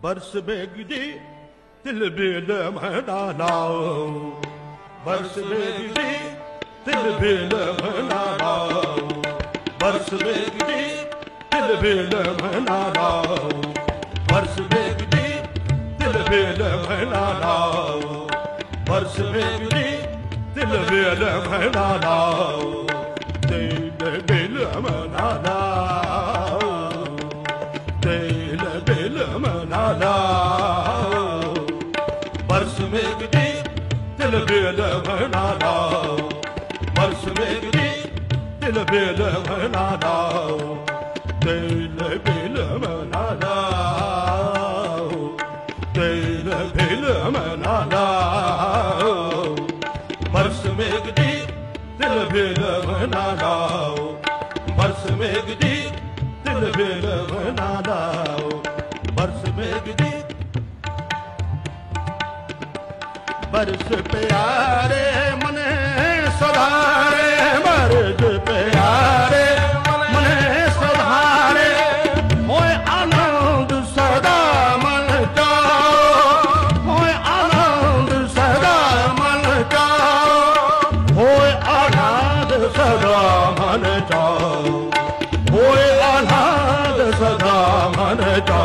बरस बेगदी दिल बेल मना लाओ, बरस बेगदी दिल बेल मना लाओ, बरस बेगदी दिल बेल मना लाओ, बरस बेगदी दिल बेल मना लाओ, बरस बेगदी दिल बेल मना लाओ, दिल बेल मना लाओ, दिल बेल मना लाओ, बरस बेगदी दिल बेल मना लाओ, बरस बेगदी दिल बेल मना लाओ, दिल बेल मना लाओ, दिल बेल मना लाओ, बरस बेगदी दिल बेल मना लाओ, बरस बेगदी दिल बेल मना लाओ, बरस बेगदी बरस प्यारे मने सधारे, बरस प्यारे मने सधारे, होय आनंद सदा मन का, होय आनंद सदा मन का, होय आनंद सदा मन का, होय आनंद सदा मन का।